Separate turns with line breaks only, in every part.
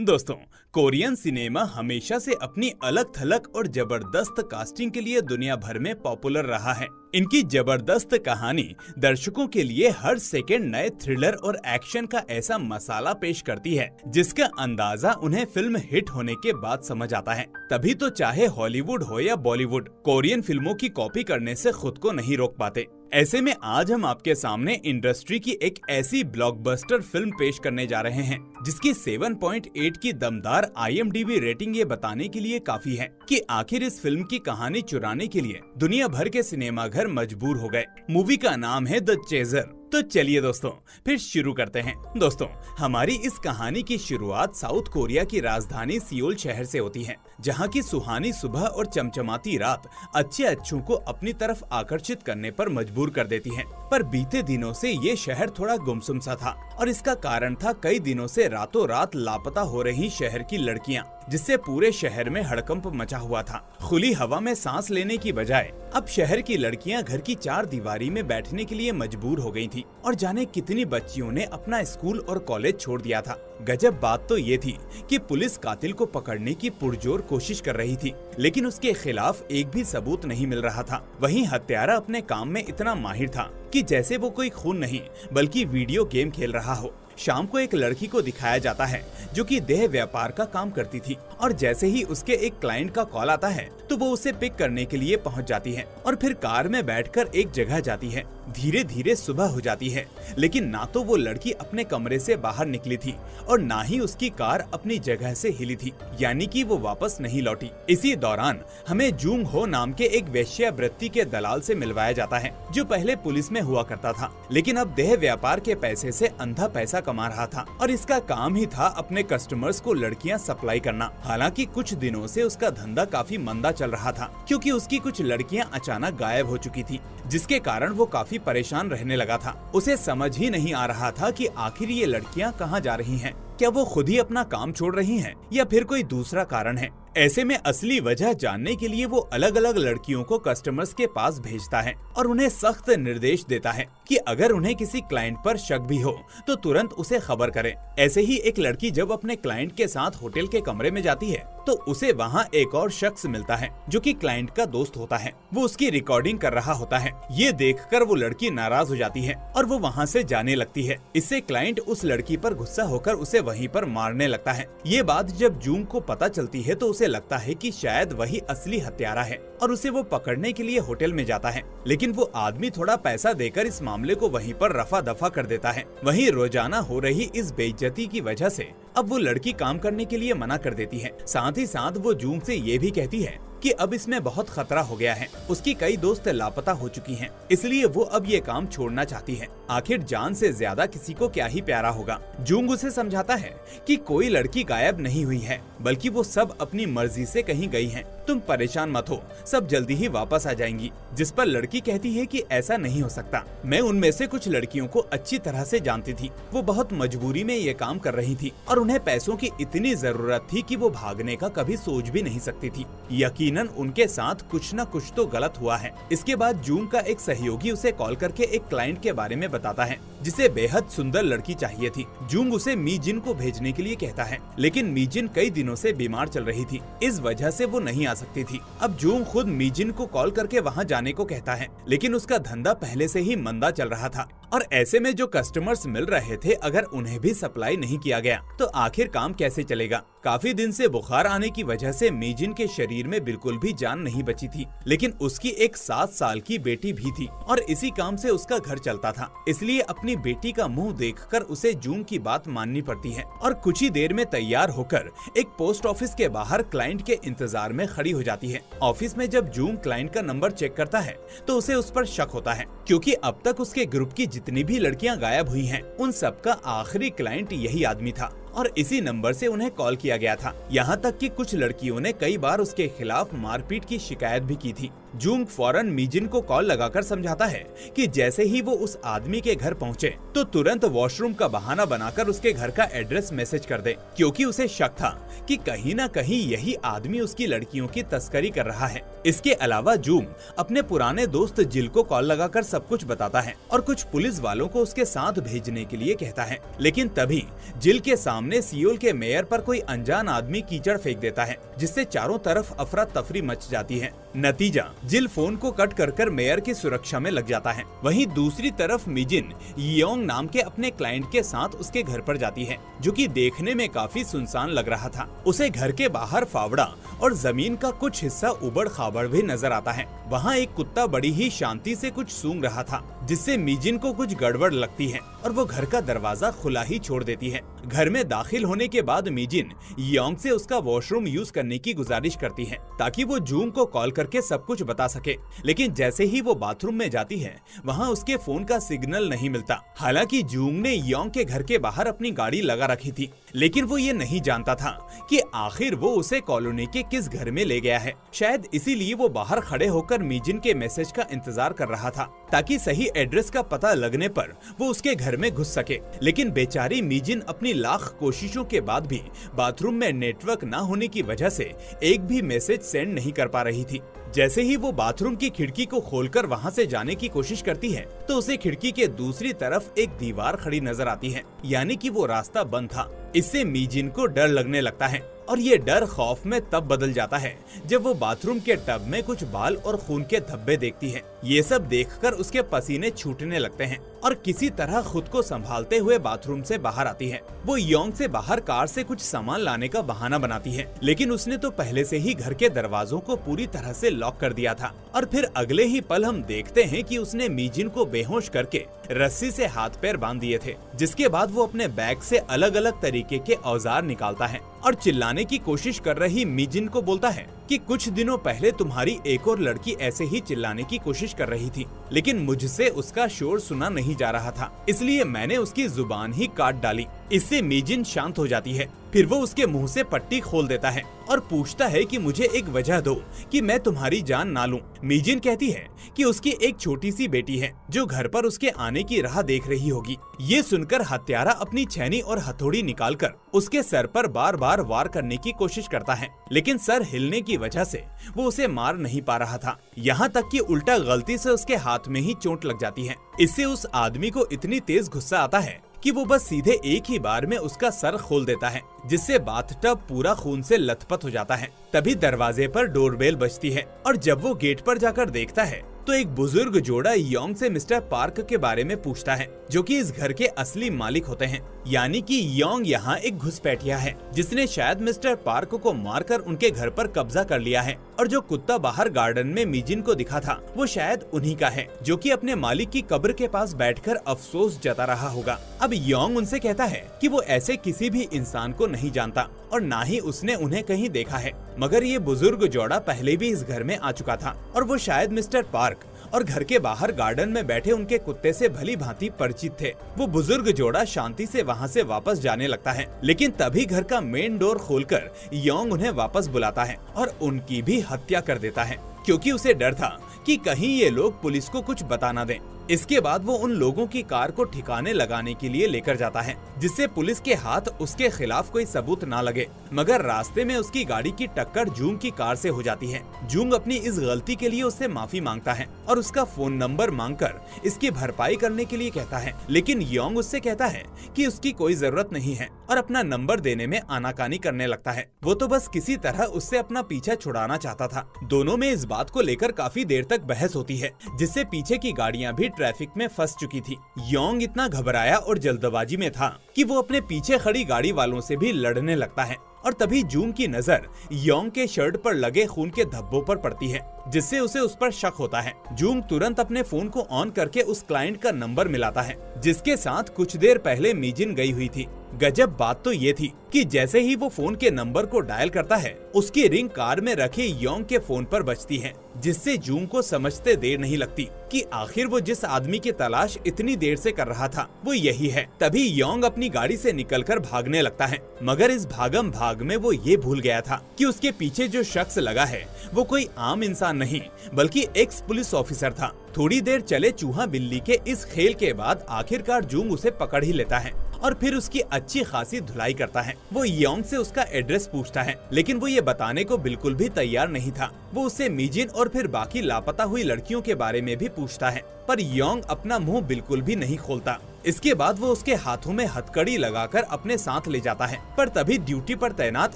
दोस्तों, Korean cinema हमेशा से अपनी अलग थलग और जबरदस्त कास्टिंग के लिए दुनिया भर में पॉपुलर रहा है। इनकी जबरदस्त कहानी दर्शकों के लिए हर सेकेंड नए थ्रिलर और एक्शन का ऐसा मसाला पेश करती है जिसका अंदाजा उन्हें फिल्म हिट होने के बाद समझ आता है। तभी तो चाहे हॉलीवुड हो या बॉलीवुड, कोरियन फिल्मों की कॉपी करने से खुद को नहीं रोक पाते। ऐसे में आज हम आपके सामने इंडस्ट्री की एक ऐसी ब्लॉकबस्टर फिल्म पेश करने जा रहे हैं जिसकी 7.8 की दमदार IMDb रेटिंग ये बताने के लिए काफी है कि आखिर इस फिल्म की कहानी चुराने के लिए दुनिया भर के सिनेमाघर मजबूर हो गए। मूवी का नाम है द चेजर। तो चलिए दोस्तों, फिर शुरू करते हैं। दोस्तों, हमारी इस कहानी की शुरुआत साउथ कोरिया की राजधानी सियोल शहर से होती है, जहां की सुहानी सुबह और चमचमाती रात अच्छे अच्छों को अपनी तरफ आकर्षित करने पर मजबूर कर देती है। पर बीते दिनों से ये शहर थोड़ा गुमसुम सा था और इसका कारण था कई दिनों से रातों रात लापता हो रही शहर की लड़कियां, जिससे पूरे शहर में हड़कंप मचा हुआ था। खुली हवा में सांस लेने की बजाय अब शहर की लड़कियां घर की चार दीवारी में बैठने के लिए मजबूर हो गई थी और जाने कितनी बच्चियों ने अपना स्कूल और कॉलेज छोड़ दिया था। गजब बात तो ये थी कि पुलिस कातिल को पकड़ने की पुरजोर कोशिश कर रही थी, लेकिन उसके खिलाफ एक भी सबूत नहीं मिल रहा था। वहीं हत्यारा अपने काम में इतना माहिर था कि जैसे वो कोई खून नहीं बल्कि वीडियो गेम खेल रहा हो। शाम को एक लड़की को दिखाया जाता है जो कि देह व्यापार का काम करती थी और जैसे ही उसके एक क्लाइंट का कॉल आता है तो वो उसे पिक करने के लिए पहुंच जाती है और फिर कार में बैठकर एक जगह जाती है। धीरे धीरे सुबह हो जाती है, लेकिन ना तो वो लड़की अपने कमरे से बाहर निकली थी और ना ही उसकी कार अपनी जगह से हिली थी, यानी कि वो वापस नहीं लौटी। इसी दौरान हमें जूंग हो नाम के एक वेश्यावृत्ति के दलाल से मिलवाया जाता है जो पहले पुलिस में हुआ करता था, लेकिन अब देह व्यापार के पैसे से अंधा पैसा कमा रहा था और इसका काम ही था अपने कस्टमर्स को लड़कियां सप्लाई करना। हालांकि कुछ दिनों से उसका धंधा काफी मंदा चल रहा था क्योंकि उसकी कुछ लड़कियां अचानक गायब हो चुकी थी, जिसके कारण वो काफी परेशान रहने लगा था। उसे समझ ही नहीं आ रहा था कि आखिर ये लड़कियां कहाँ जा रही हैं। क्या वो खुद ही अपना काम छोड़ रही हैं या फिर कोई दूसरा कारण है। ऐसे में असली वजह जानने के लिए वो अलग अलग लड़कियों को कस्टमर्स के पास भेजता है और उन्हें सख्त निर्देश देता है कि अगर उन्हें किसी क्लाइंट पर शक भी हो तो तुरंत उसे खबर करें। ऐसे ही एक लड़की जब अपने क्लाइंट के साथ होटल के कमरे में जाती है तो उसे वहाँ एक और शख्स मिलता है जो कि क्लाइंट का दोस्त होता है। वो उसकी रिकॉर्डिंग कर रहा होता है। ये देखकर वो लड़की नाराज हो जाती है और वो वहाँ से जाने लगती है। इससे क्लाइंट उस लड़की पर गुस्सा होकर उसे वहीं पर मारने लगता है। ये बात जब जूंग को पता चलती है तो उसे लगता है कि शायद वही असली हत्यारा है और उसे वो पकड़ने के लिए होटल में जाता है, लेकिन वो आदमी थोड़ा पैसा देकर इस मामले को वहीं पर रफा दफा कर देता है। वहीं रोजाना हो रही इस बेइज्जती की वजह से अब वो लड़की काम करने के लिए मना कर देती है। साथ ही साथ वो जूंग से ये भी कहती है कि अब इसमें बहुत खतरा हो गया है, उसकी कई दोस्त लापता हो चुकी हैं, इसलिए वो अब ये काम छोड़ना चाहती है। आखिर जान से ज्यादा किसी को क्या ही प्यारा होगा। जूंग उसे समझाता है कि कोई लड़की गायब नहीं हुई है, बल्कि वो सब अपनी मर्जी से कहीं गई हैं। तुम परेशान मत हो, सब जल्दी ही वापस आ जाएंगी। जिस पर लड़की कहती है कि ऐसा नहीं हो सकता, मैं उनमें से कुछ लड़कियों को अच्छी तरह से जानती थी। वो बहुत मजबूरी में ये काम कर रही थी और उन्हें पैसों की इतनी जरूरत थी कि वो भागने का कभी सोच भी नहीं सकती थी। यकीनन उनके साथ कुछ न कुछ तो गलत हुआ है। इसके बाद जूंग का एक सहयोगी उसे कॉल करके एक क्लाइंट के बारे में बताता है जिसे बेहद सुंदर लड़की चाहिए थी। जूंग उसे मीजिन को भेजने के लिए कहता है, लेकिन मीजिन कई दिनों से बीमार चल रही थी, इस वजह से वो नहीं आ सकती थी। अब जूंग खुद मीजिन को कॉल करके वहाँ जाने को कहता है, लेकिन उसका धंधा पहले से ही मंदा चल रहा था और ऐसे में जो कस्टमर्स मिल रहे थे अगर उन्हें भी सप्लाई नहीं किया गया तो आखिर काम कैसे चलेगा। काफी दिन से बुखार आने की वजह से मीजिन के शरीर में बिल्कुल भी जान नहीं बची थी, लेकिन उसकी एक 7 साल की बेटी भी थी और इसी काम से उसका घर चलता था। इसलिए अपनी बेटी का मुंह देखकर उसे जूंग की बात माननी पड़ती है और कुछ ही देर में तैयार होकर एक पोस्ट ऑफिस के बाहर क्लाइंट के इंतजार में खड़ी हो जाती है। ऑफिस में जब जूंग क्लाइंट का नंबर चेक करता है तो उसे उस पर शक होता है, क्योंकि अब तक उसके ग्रुप की जितनी भी लड़कियां गायब हुई हैं, उन सबका आखिरी क्लाइंट यही आदमी था और इसी नंबर से उन्हें कॉल किया गया था। यहाँ तक कि कुछ लड़कियों ने कई बार उसके खिलाफ मारपीट की शिकायत भी की थी। जूंग फौरन मीजिन को कॉल लगाकर समझाता है कि जैसे ही वो उस आदमी के घर पहुँचे तो तुरंत वॉशरूम का बहाना बनाकर उसके घर का एड्रेस मैसेज कर दे, क्योंकि उसे शक था कि कहीं न कहीं यही आदमी उसकी लड़कियों की तस्करी कर रहा है। इसके अलावा जूंग अपने पुराने दोस्त जिल को कॉल लगाकर सब कुछ बताता है और कुछ पुलिस वालों को उसके साथ भेजने के लिए कहता है, लेकिन तभी जिल के सामने सामने सियोल के मेयर पर कोई अनजान आदमी कीचड़ फेंक देता है, जिससे चारों तरफ अफरा तफरी मच जाती है। नतीजा, जिल फोन को कट कर मेयर की सुरक्षा में लग जाता है। वहीं दूसरी तरफ मिजिन योंग नाम के अपने क्लाइंट के साथ उसके घर पर जाती है, जो कि देखने में काफी सुनसान लग रहा था। उसे घर के बाहर फावड़ा और जमीन का कुछ हिस्सा उबड़ खाबड़ भी नजर आता है। वहाँ एक कुत्ता बड़ी ही शांति से कुछ सूंघ रहा था, जिससे मिजिन को कुछ गड़बड़ लगती है और वो घर का दरवाजा खुला ही छोड़ देती है। घर में दाखिल होने के बाद मिजिन योंग से उसका वॉशरूम यूज करने की गुजारिश करती है, ताकि वो जूंग को कॉल करके सब कुछ बता सके। लेकिन जैसे ही वो बाथरूम में जाती है, वहाँ उसके फोन का सिग्नल नहीं मिलता। हालांकि जूंग ने योंग के घर के बाहर अपनी गाड़ी लगा रखी थी, लेकिन वो ये नहीं जानता था कि आखिर वो उसे कॉलोनी के किस घर में ले गया है। शायद इसीलिए वो बाहर खड़े होकर मिजिन के मैसेज का इंतजार कर रहा था, ताकि सही एड्रेस का पता लगने पर वो उसके घर में घुस सके। लेकिन बेचारी मिजिन अपनी लाख कोशिशों के बाद भी बाथरूम में नेटवर्क न होने की वजह से एक भी मैसेज सेंड नहीं कर पा रही थी। जैसे ही वो बाथरूम की खिड़की को खोलकर वहाँ से जाने की कोशिश करती है, तो उसे खिड़की के दूसरी तरफ एक दीवार खड़ी नजर आती है, यानी कि वो रास्ता बंद था। इससे मिजिन को डर लगने लगता है और ये डर खौफ में तब बदल जाता है जब वो बाथरूम के टब में कुछ बाल और खून के धब्बे देखती है। ये सब देखकर उसके पसीने छूटने लगते हैं और किसी तरह खुद को संभालते हुए बाथरूम से बाहर आती है। वो योंग से बाहर कार से कुछ सामान लाने का बहाना बनाती है, लेकिन उसने तो पहले से ही घर के दरवाजों को पूरी तरह से लॉक कर दिया था। और फिर अगले ही पल हम देखते हैं कि उसने मिजिन को बेहोश करके रस्सी से हाथ पैर बांध दिए थे, जिसके बाद वो अपने बैग से अलग अलग तरीके के औजार निकालता है और चिल्लाने की कोशिश कर रही मिजिन को बोलता है कि कुछ दिनों पहले तुम्हारी एक और लड़की ऐसे ही चिल्लाने की कोशिश कर रही थी, लेकिन मुझसे उसका शोर सुना नहीं जा रहा था, इसलिए मैंने उसकी जुबान ही काट डाली। इससे मिजिन शांत हो जाती है। फिर वो उसके मुंह से पट्टी खोल देता है और पूछता है कि मुझे एक वजह दो कि मैं तुम्हारी जान ना लूं। मिजिन कहती है कि उसकी एक छोटी सी बेटी है जो घर पर उसके आने की राह देख रही होगी। ये सुनकर हत्यारा अपनी छेनी और हथौड़ी निकालकर उसके सर पर बार बार वार करने की कोशिश करता है, लेकिन सर हिलने की वजह से वो उसे मार नहीं पा रहा था। यहाँ तक कि उल्टा गलती से उसके हाथ में ही चोट लग जाती है। इससे उस आदमी को इतनी तेज गुस्सा आता है कि वो बस सीधे एक ही बार में उसका सर खोल देता है, जिससे बाथटब पूरा खून से लथपथ हो जाता है। तभी दरवाजे पर डोरबेल बजती है और जब वो गेट पर जाकर देखता है तो एक बुजुर्ग जोड़ा योंग से मिस्टर पार्क के बारे में पूछता है, जो कि इस घर के असली मालिक होते हैं। यानी कि योंग यहाँ एक घुसपैठिया है जिसने शायद मिस्टर पार्क को मारकर उनके घर पर कब्जा कर लिया है, और जो कुत्ता बाहर गार्डन में मिजिन को दिखा था वो शायद उन्हीं का है, जो कि अपने मालिक की कब्र के पास बैठकर अफसोस जता रहा होगा। अब योंग उनसे कहता है कि वो ऐसे किसी भी इंसान को नहीं जानता और ना ही उसने उन्हें कहीं देखा है, मगर ये बुजुर्ग जोड़ा पहले भी इस घर में आ चुका था और वो शायद मिस्टर पार्क और घर के बाहर गार्डन में बैठे उनके कुत्ते से भली भांति परिचित थे। वो बुजुर्ग जोड़ा शांति से वहाँ से वापस जाने लगता है, लेकिन तभी घर का मेन डोर खोलकर योंग उन्हें वापस बुलाता है और उनकी भी हत्या कर देता है, क्योंकि उसे डर था कि कहीं ये लोग पुलिस को कुछ बता न दें। इसके बाद वो उन लोगों की कार को ठिकाने लगाने के लिए लेकर जाता है, जिससे पुलिस के हाथ उसके खिलाफ कोई सबूत ना लगे। मगर रास्ते में उसकी गाड़ी की टक्कर जूंग की कार से हो जाती है। जूंग अपनी इस गलती के लिए उससे माफी मांगता है और उसका फोन नंबर मांगकर इसकी भरपाई करने के लिए कहता है, लेकिन योंग उससे कहता है कि उसकी कोई जरूरत नहीं है और अपना नंबर देने में आनाकानी करने लगता है। वो तो बस किसी तरह उससे अपना पीछा छुड़ाना चाहता था। दोनों में इस बात को लेकर काफी देर तक बहस होती है, जिससे पीछे की गाड़ियां भी ट्रैफिक में फंस चुकी थी। योंग इतना घबराया और जल्दबाजी में था कि वो अपने पीछे खड़ी गाड़ी वालों से भी लड़ने लगता है, और तभी जूंग की नजर योंग के शर्ट पर लगे खून के धब्बों पर पड़ती है, जिससे उसे उस पर शक होता है। जूंग तुरंत अपने फोन को ऑन करके उस क्लाइंट का नंबर मिलाता है, जिसके साथ कुछ देर पहले मिजिन गई हुई थी। गजब बात तो ये थी कि जैसे ही वो फोन के नंबर को डायल करता है, उसकी रिंग कार में रखे योंग के फोन पर बजती है, जिससे जूंग को समझते देर नहीं लगती कि आखिर वो जिस आदमी की तलाश इतनी देर से कर रहा था वो यही है। तभी योंग अपनी गाड़ी से निकलकर भागने लगता है, मगर इस भागम भाग में वो ये भूल गया था कि उसके पीछे जो शख्स लगा है वो कोई आम इंसान नहीं, बल्कि एक्स पुलिस ऑफिसर था। थोड़ी देर चले चूहा बिल्ली के इस खेल के बाद आखिरकार जूंग उसे पकड़ ही लेता है और फिर उसकी अच्छी खासी धुलाई करता है। वो योंग से उसका एड्रेस पूछता है, लेकिन वो ये बताने को बिल्कुल भी तैयार नहीं था। वो उससे मीजिन और फिर बाकी लापता हुई लड़कियों के बारे में भी पूछता है, पर योंग अपना मुंह बिल्कुल भी नहीं खोलता। इसके बाद वो उसके हाथों में हथकड़ी लगाकर अपने साथ ले जाता है, पर तभी ड्यूटी पर तैनात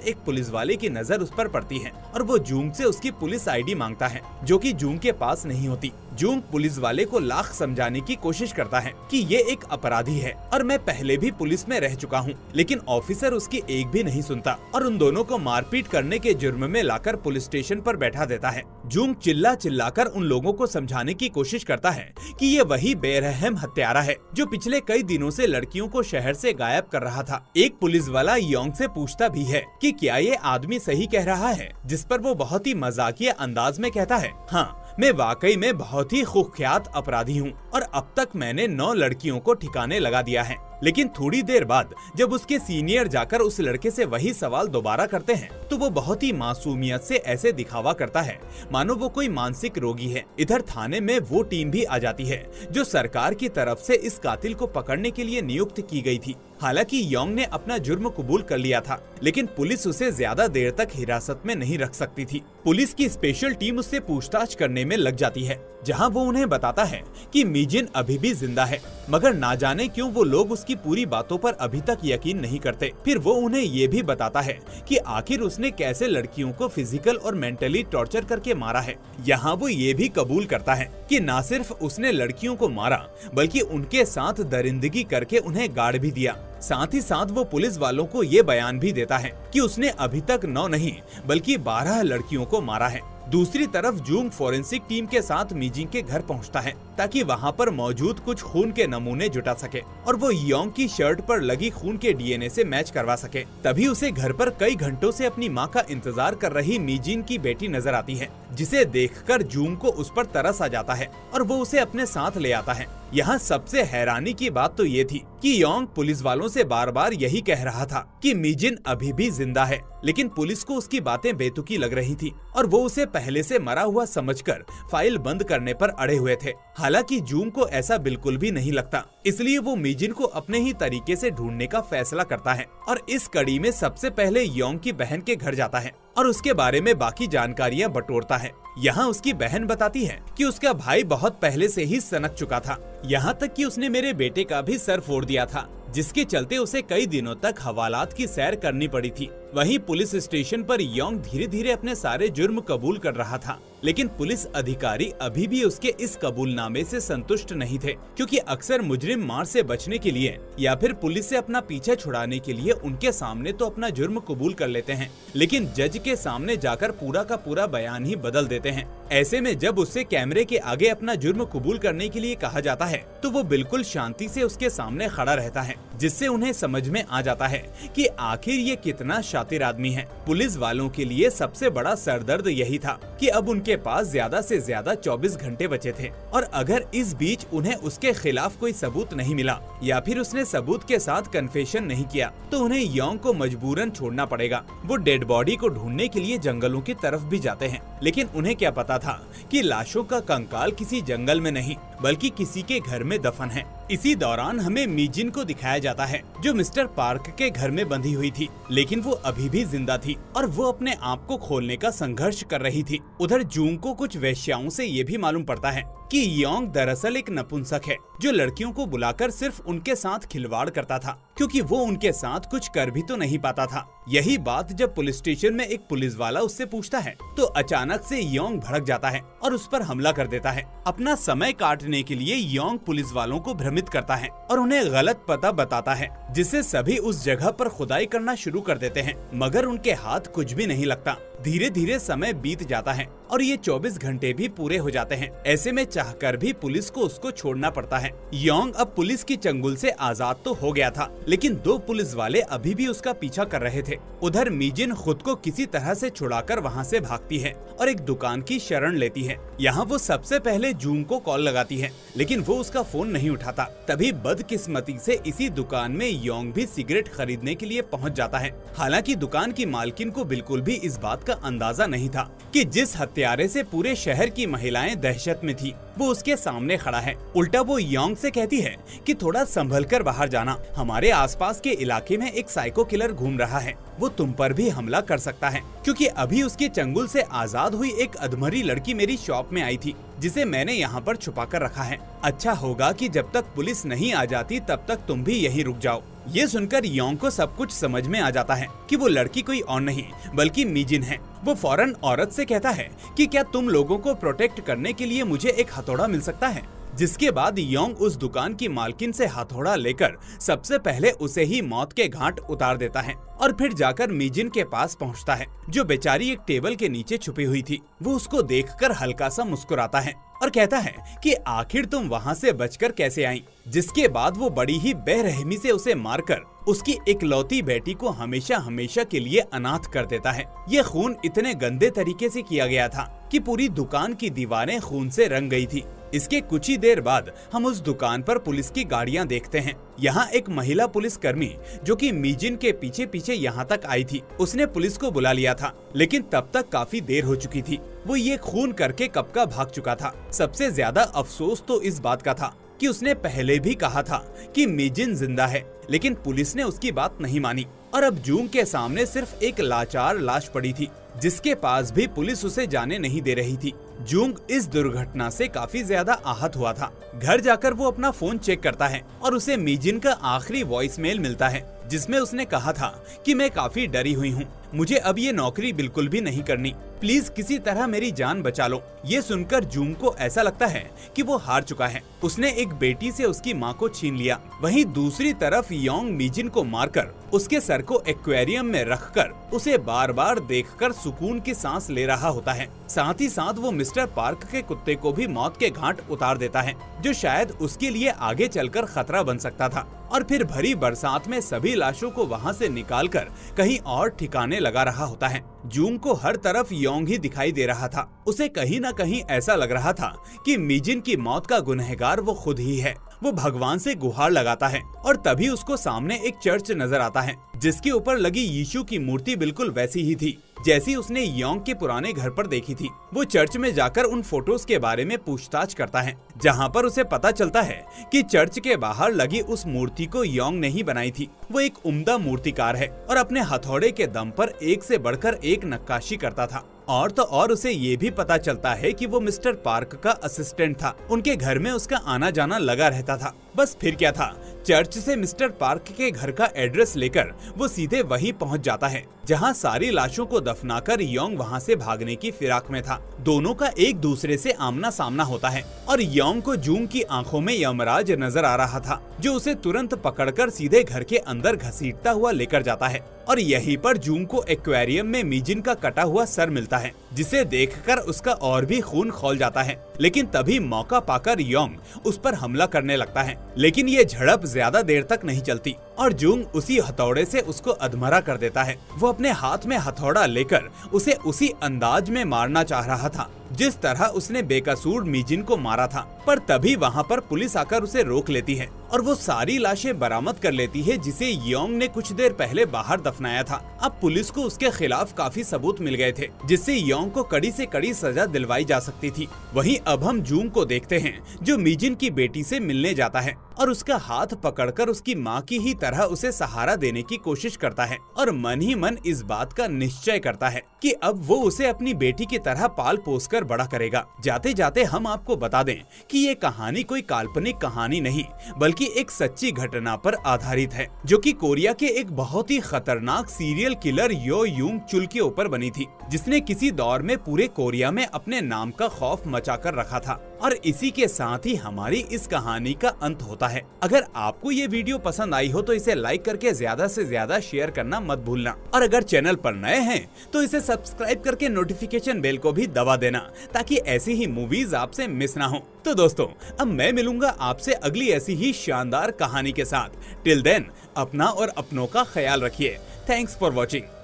एक पुलिस वाले की नजर उस पर पड़ती है और वो जूंग से उसकी पुलिस आईडी मांगता है, जो कि जूंग के पास नहीं होती। जूंग पुलिस वाले को लाख समझाने की कोशिश करता है कि ये एक अपराधी है और मैं पहले भी पुलिस में रह चुका हूँ, लेकिन ऑफिसर उसकी एक भी नहीं सुनता और उन दोनों को मारपीट करने के जुर्म में लाकर पुलिस स्टेशन पर बैठा देता है। जूंग चिल्ला चिल्लाकर उन लोगों को समझाने की कोशिश करता है कि ये वही बेरहम हत्यारा है जो पिछले कई दिनों से लड़कियों को शहर से गायब कर रहा था। एक पुलिस वाला योंग से पूछता भी है कि क्या ये आदमी सही कह रहा है, जिस पर वो बहुत ही मजाकिया अंदाज में कहता है, हाँ मैं वाकई में बहुत ही कुख्यात अपराधी हूँ और अब तक मैंने 9 लड़कियों को ठिकाने लगा दिया है। लेकिन थोड़ी देर बाद जब उसके सीनियर जाकर उस लड़के से वही सवाल दोबारा करते हैं तो वो बहुत ही मासूमियत से ऐसे दिखावा करता है मानो वो कोई मानसिक रोगी है। इधर थाने में वो टीम भी आ जाती है जो सरकार की तरफ से इस कातिल को पकड़ने के लिए नियुक्त की गई थी। हालांकि योंग ने अपना जुर्म कबूल कर लिया था, लेकिन पुलिस उसे ज्यादा देर तक हिरासत में नहीं रख सकती थी। पुलिस की स्पेशल टीम उससे पूछताछ करने में लग जाती है, जहां वो उन्हें बताता है कि मीजिन अभी भी जिंदा है, मगर ना जाने क्यों वो लोग उसकी पूरी बातों पर अभी तक यकीन नहीं करते। फिर वो उन्हें ये भी बताता है कि आखिर उसने कैसे लड़कियों को फिजिकल और मेंटली टॉर्चर करके मारा है। यहाँ वो ये भी कबूल करता है कि न सिर्फ उसने लड़कियों को मारा, बल्कि उनके साथ दरिंदगी करके उन्हें गाड़ भी दिया। साथ ही साथ वो पुलिस वालों को ये बयान भी देता है कि उसने अभी तक 9 नहीं बल्कि 12 लड़कियों को मारा है। दूसरी तरफ जूंग फोरेंसिक टीम के साथ मीजिंग के घर पहुंचता है ताकि वहां पर मौजूद कुछ खून के नमूने जुटा सके और वो योंग की शर्ट पर लगी खून के डीएनए से मैच करवा सके। तभी उसे घर पर कई घंटों से अपनी मां का इंतजार कर रही मीजिन की बेटी नजर आती है, जिसे देखकर जूंग को उस पर तरस आ जाता है और वो उसे अपने साथ ले आता है। यहाँ सबसे हैरानी की बात तो ये थी कि योंग पुलिस वालों से बार बार यही कह रहा था कि मीजिन अभी भी जिंदा है, लेकिन पुलिस को उसकी बातें बेतुकी लग रही थी और वो उसे पहले से मरा हुआ समझकर फाइल बंद करने पर अड़े हुए थे। हालांकि जूंग को ऐसा बिल्कुल भी नहीं लगता, इसलिए वो मीजिन को अपने ही तरीके से ढूंढने का फैसला करता है और इस कड़ी में सबसे पहले योंग की बहन के घर जाता है और उसके बारे में बाकी जानकारियां बटोरता है। यहाँ उसकी बहन बताती है कि उसका भाई बहुत पहले से ही सनक चुका था, यहाँ तक कि उसने मेरे बेटे का भी सर फोड़ दिया था, जिसके चलते उसे कई दिनों तक हवालात की सैर करनी पड़ी थी। वहीं पुलिस स्टेशन पर योंग धीरे धीरे अपने सारे जुर्म कबूल कर रहा था, लेकिन पुलिस अधिकारी अभी भी उसके इस कबूलनामे से संतुष्ट नहीं थे, क्योंकि अक्सर मुजरिम मार से बचने के लिए या फिर पुलिस से अपना पीछा छुड़ाने के लिए उनके सामने तो अपना जुर्म कबूल कर लेते हैं, लेकिन जज के सामने जाकर पूरा का पूरा बयान ही बदल देते हैं। ऐसे में जब उससे कैमरे के आगे अपना जुर्म कबूल करने के लिए कहा जाता है तो वो बिल्कुल शांति से उसके सामने खड़ा रहता है, जिससे उन्हें समझ में आ जाता है कि आखिर ये कितना शातिर आदमी है। पुलिस वालों के लिए सबसे बड़ा सरदर्द यही था कि अब उनके पास ज्यादा से ज्यादा 24 घंटे बचे थे और अगर इस बीच उन्हें उसके खिलाफ कोई सबूत नहीं मिला या फिर उसने सबूत के साथ कन्फेशन नहीं किया तो उन्हें योंग को मजबूरन छोड़ना पड़ेगा। वो डेड बॉडी को ढूंढने के लिए जंगलों की तरफ भी जाते हैं, लेकिन उन्हें क्या पता था कि लाशों का कंकाल किसी जंगल में नहीं बल्कि किसी के घर में दफन है। इसी दौरान हमें मीजिन को दिखाया जाता है जो मिस्टर पार्क के घर में बंधी हुई थी, लेकिन वो अभी भी जिंदा थी और वो अपने आप को खोलने का संघर्ष कर रही थी। उधर जूंग को कुछ वेश्याओं से ये भी मालूम पड़ता है कि योंग दरअसल एक नपुंसक है जो लड़कियों को बुलाकर सिर्फ उनके साथ खिलवाड़ करता था, क्योंकि वो उनके साथ कुछ कर भी तो नहीं पाता था। यही बात जब पुलिस स्टेशन में एक पुलिस वाला उससे पूछता है तो अचानक से योंग भड़क जाता है और उस पर हमला कर देता है। अपना समय काटने के लिए योंग पुलिस वालों को भ्रमित करता है और उन्हें गलत पता बताता है, जिससे सभी उस जगह पर खुदाई करना शुरू कर देते हैं, मगर उनके हाथ कुछ भी नहीं लगता। धीरे धीरे समय बीत जाता है और ये 24 घंटे भी पूरे हो जाते हैं। ऐसे में चाहकर भी पुलिस को उसको छोड़ना पड़ता है। योंग अब पुलिस की चंगुल से आजाद तो हो गया था, लेकिन 2 पुलिस वाले अभी भी उसका पीछा कर रहे थे। उधर मीजिन खुद को किसी तरह से छुड़ाकर वहाँ से भागती है और एक दुकान की शरण लेती है। यहाँ वो सबसे पहले जूंग को कॉल लगाती है, लेकिन वो उसका फोन नहीं उठाता। तभी बदकिस्मती से इसी दुकान में योंग भी सिगरेट खरीदने के लिए पहुँच जाता है। हालांकि दुकान की मालकिन को बिल्कुल भी इस बात का अंदाजा नहीं था कि जिस हत्यारे से पूरे शहर की महिलाएं दहशत में थी वो उसके सामने खड़ा है। उल्टा वो योंग से कहती है कि थोड़ा संभल कर बाहर जाना, हमारे आसपास के इलाके में एक साइको किलर घूम रहा है, वो तुम पर भी हमला कर सकता है, क्योंकि अभी उसके चंगुल से आजाद हुई एक अधमरी लड़की मेरी शॉप में आई थी जिसे मैंने यहाँ पर छुपा कर रखा है। अच्छा होगा कि जब तक पुलिस नहीं आ जाती तब तक तुम भी यहीं रुक जाओ। ये सुनकर योंग को सब कुछ समझ में आ जाता है कि वो लड़की कोई और नहीं बल्कि मीजिन है। वो फौरन औरत से कहता है कि क्या तुम लोगों को प्रोटेक्ट करने के लिए मुझे एक हथौड़ा मिल सकता है। जिसके बाद योंग उस दुकान की मालकिन से हथौड़ा लेकर सबसे पहले उसे ही मौत के घाट उतार देता है और फिर जाकर मीजिन के पास पहुंचता है जो बेचारी एक टेबल के नीचे छुपी हुई थी। वो उसको देखकर हल्का सा मुस्कुराता है और कहता है कि आखिर तुम वहाँ से बचकर कैसे आई। जिसके बाद वो बड़ी ही बेरहमी से उसे मारकर उसकी इकलौती बेटी को हमेशा हमेशा के लिए अनाथ कर देता है। ये खून इतने गंदे तरीके से किया गया था कि पूरी दुकान की दीवारें खून से रंग गई थी। इसके कुछ ही देर बाद हम उस दुकान पर पुलिस की गाड़ियां देखते हैं। यहाँ एक महिला पुलिस कर्मी जो कि मीजिन के पीछे पीछे यहाँ तक आई थी, उसने पुलिस को बुला लिया था, लेकिन तब तक काफी देर हो चुकी थी। वो ये खून करके कब का भाग चुका था। सबसे ज्यादा अफसोस तो इस बात का था कि उसने पहले भी कहा था कि मीजिन जिंदा है, लेकिन पुलिस ने उसकी बात नहीं मानी और अब जूंग के सामने सिर्फ एक लाचार लाश पड़ी थी जिसके पास भी पुलिस उसे जाने नहीं दे रही थी। जूंग इस दुर्घटना से काफी ज्यादा आहत हुआ था। घर जाकर वो अपना फोन चेक करता है और उसे मीजिन का आखिरी वॉइसमेल मिलता है जिसमें उसने कहा था कि मैं काफी डरी हुई हूँ, मुझे अब ये नौकरी बिल्कुल भी नहीं करनी, प्लीज किसी तरह मेरी जान बचा लो। ये सुनकर जूंग को ऐसा लगता है कि वो हार चुका है। उसने एक बेटी से उसकी माँ को छीन लिया। वहीं दूसरी तरफ योंग मीजिन को मारकर उसके सर को एक्वेरियम में रखकर उसे बार बार देखकर सुकून की सांस ले रहा होता है। साथ ही साथ वो मिस्टर पार्क के कुत्ते को भी मौत के घाट उतार देता है जो शायद उसके लिए आगे चलकर खतरा बन सकता था। और फिर भरी बरसात में सभी लाशों को वहाँ से निकालकर कहीं और ठिकाने लगा रहा होता है। जूंग को हर तरफ योंग ही दिखाई दे रहा था। उसे कहीं न कहीं ऐसा लग रहा था कि मीजिन की मौत का गुनहगार वो खुद ही है। वो भगवान से गुहार लगाता है और तभी उसको सामने एक चर्च नजर आता है जिसके ऊपर लगी यीशु की मूर्ति बिल्कुल वैसी ही थी जैसी उसने योंग के पुराने घर पर देखी थी। वो चर्च में जाकर उन फोटोज के बारे में पूछताछ करता है जहाँ पर उसे पता चलता है कि चर्च के बाहर लगी उस मूर्ति को योंग ने ही बनाई थी। वो एक उम्दा मूर्तिकार है और अपने हथौड़े के दम पर एक से बढ़कर एक नक्काशी करता था। और तो और उसे ये भी पता चलता है कि वो मिस्टर पार्क का असिस्टेंट था। उनके घर में उसका आना जाना लगा रहता था। बस फिर क्या था, चर्च से मिस्टर पार्क के घर का एड्रेस लेकर वो सीधे वहीं पहुंच जाता है जहां सारी लाशों को दफनाकर योंग वहां से भागने की फिराक में था। दोनों का एक दूसरे से आमना सामना होता है और योंग को जूंग की आंखों में यमराज नजर आ रहा था जो उसे तुरंत पकड़कर सीधे घर के अंदर घसीटता हुआ लेकर जाता है। और यहीं पर जूंग को एक्वेरियम में मीजिन का कटा हुआ सर मिलता है जिसे देखकर उसका और भी खून खौल जाता है। लेकिन तभी मौका पाकर योंग उस पर हमला करने लगता है, लेकिन ये झड़प ज्यादा देर तक नहीं चलती और जूंग उसी हथौड़े से उसको अधमरा कर देता है। वो अपने हाथ में हथौड़ा लेकर उसे उसी अंदाज में मारना चाह रहा था जिस तरह उसने बेकसूर मीजिन को मारा था। पर तभी वहाँ पर पुलिस आकर उसे रोक लेती है और वो सारी लाशें बरामद कर लेती है जिसे योंग ने कुछ देर पहले बाहर दफनाया था। अब पुलिस को उसके खिलाफ काफी सबूत मिल गए थे जिससे योंग को कड़ी से कड़ी सजा दिलवाई जा सकती थी। वहीं अब हम जूंग को देखते हैं जो मीजिन की बेटी से मिलने जाता है और उसका हाथ पकड़कर उसकी माँ की ही तरह उसे सहारा देने की कोशिश करता है और मन ही मन इस बात का निश्चय करता है कि अब वो उसे अपनी बेटी की तरह पाल पोस कर बड़ा करेगा। जाते जाते हम आपको बता दें कि ये कहानी कोई काल्पनिक कहानी नहीं बल्कि एक सच्ची घटना पर आधारित है जो कि कोरिया के एक बहुत ही खतरनाक सीरियल किलर यो यूंग चुल के ऊपर बनी थी जिसने किसी दौर में पूरे कोरिया में अपने नाम का खौफ मचाकर रखा था। और इसी के साथ ही हमारी इस कहानी का अंत होता है। अगर आपको ये वीडियो पसंद आई हो तो इसे लाइक करके ज्यादा से ज्यादा शेयर करना मत भूलना और अगर चैनल पर नए हैं तो इसे सब्सक्राइब करके नोटिफिकेशन बेल को भी दबा देना ताकि ऐसी ही मूवीज आपसे मिस ना हो। तो दोस्तों अब मैं मिलूंगा आपसे अगली ऐसी ही शानदार कहानी के साथ। टिल देन अपना और अपनों का ख्याल रखिए। Thanks for watching.